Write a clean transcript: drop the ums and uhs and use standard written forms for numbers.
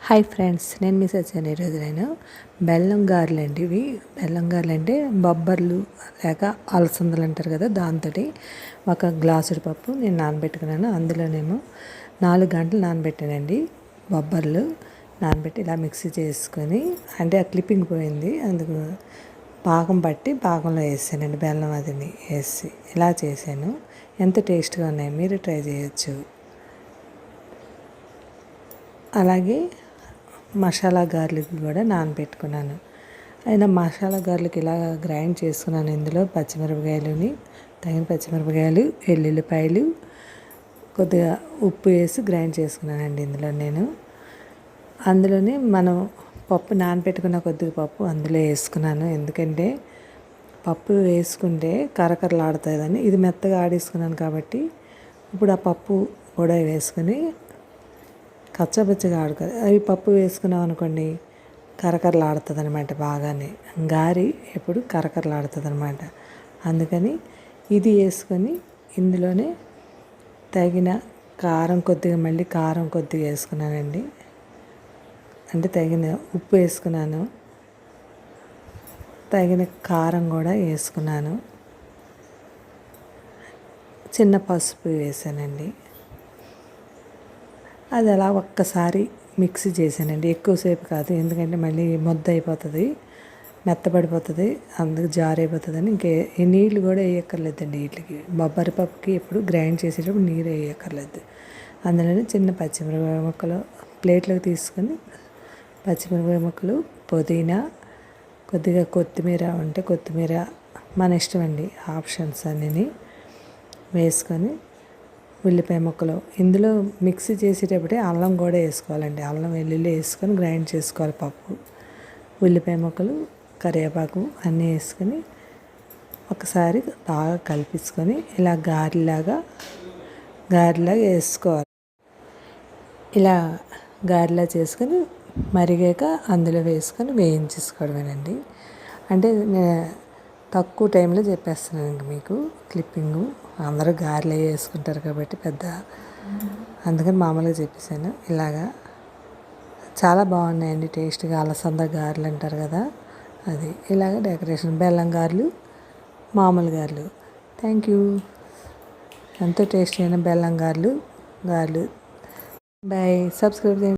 Hi friends, నేను miss వచ్చాను. ఈరోజు నేను బెల్లం గారెలు అండి. ఇవి బెల్లం గారెలు అంటే బొబ్బర్లు లేక అలసందలు అంటారు కదా, దాంతో ఒక గ్లాసుడు పప్పు నేను నానబెట్టుకున్నాను. అందులోనేమో 4 గంటలు నానబెట్టానండి. బొబ్బర్లు నానబెట్టి ఇలా మిక్సీ చేసుకొని, అంటే ఆ క్లిప్పింగ్ పోయింది, అందుకు పాకం పట్టి పాకంలో వేసానండి. బెల్లం అదిని వేసి ఇలా చేశాను. ఎంత టేస్ట్గా ఉన్నాయి, మీరు ట్రై చేయొచ్చు. అలాగే మసాలా గార్లిక్ కూడా నానబెట్టుకున్నాను. అయినా మసాలా గార్లిక్ ఇలా గ్రైండ్ చేసుకున్నాను. ఇందులో పచ్చిమిరపకాయలని, తగిన పచ్చిమిరపకాయలు, ఎల్లుల్లిపాయలు, కొద్దిగా ఉప్పు వేసి గ్రైండ్ చేసుకున్నానండి. అందులోనే మనం పప్పు నానబెట్టుకున్న కొద్దిగా పప్పు అందులో వేసుకున్నాను. ఎందుకంటే పప్పు వేసుకుంటే కరకరలాడుతుందని. ఇది మెత్తగా ఆడేసుకున్నాను కాబట్టి ఇప్పుడు ఆ పప్పు కూడా వేసుకుని కచ్చబచ్చగా ఆడుకోవాలి. అవి పప్పు వేసుకున్నాం అనుకోండి, కరకరలాడుతుంది అనమాట. బాగానే గారి ఎప్పుడు కరకరలాడుతుంది అనమాట. అందుకని ఇది వేసుకొని ఇందులోనే తగిన కారం కొద్దిగా, మళ్ళీ కారం కొద్దిగా వేసుకున్నానండి. అంటే తగిన ఉప్పు వేసుకున్నాను, తగిన కారం కూడా వేసుకున్నాను, చిన్న పసుపు వేసానండి. అది అలా ఒక్కసారి మిక్సీ చేశానండి. ఎక్కువసేపు కాదు, ఎందుకంటే మళ్ళీ ముద్ద అయిపోతుంది, మెత్తబడిపోతుంది, అందుకు జారైపోతుందని. ఈ నీళ్ళు కూడా వేయక్కర్లేదండి వీటికి. బొబ్బరి పప్పుకి ఎప్పుడు గ్రైండ్ చేసేటప్పుడు నీరు వేయక్కర్లేదు. అందులోనే చిన్న పచ్చిమిరపకాయ ముక్కలు ప్లేట్లోకి తీసుకొని, పచ్చిమిరపకాయ ముక్కలు, పుదీనా, కొద్దిగా కొత్తిమీర ఉంటే కొత్తిమీర, మన ఇష్టం అండి, ఆప్షన్స్ అన్నీ వేసుకొని, ఉల్లిపాయ ముక్కలు. ఇందులో మిక్సీ చేసేటప్పుడే అల్లం కూడా వేసుకోవాలండి. అల్లం వెల్లుల్లి వేసుకొని గ్రైండ్ చేసుకోవాలి పప్పు. ఉల్లిపాయ ముక్కలు, కరివేపాకు అన్నీ వేసుకొని ఒకసారి బాగా కలిపించుకొని ఇలా గారెలాగా వేసుకోవాలి. ఇలా గారెలా చేసుకొని మరిగాక అందులో వేసుకొని వేయించేసుకోవడమేనండి. అంటే తక్కువ టైంలో చెప్పేస్తున్నాను ఇంక మీకు క్లిప్పింగు. అందరూ గారెలు వేసుకుంటారు కాబట్టి అందుకని మామూలుగా చెప్పేసాను. ఇలాగా చాలా బాగున్నాయండి, టేస్ట్గా. అలసంద గారెలు అంటారు కదా, అది. ఇలాగ డెకరేషన్ బెల్లం గారెలు, మామూలు గారెలు. Thank you. ఎంతో టేస్టీ అయిన బెల్లం గారెలు. బాయ్. సబ్స్క్రైబ్ చేయండి.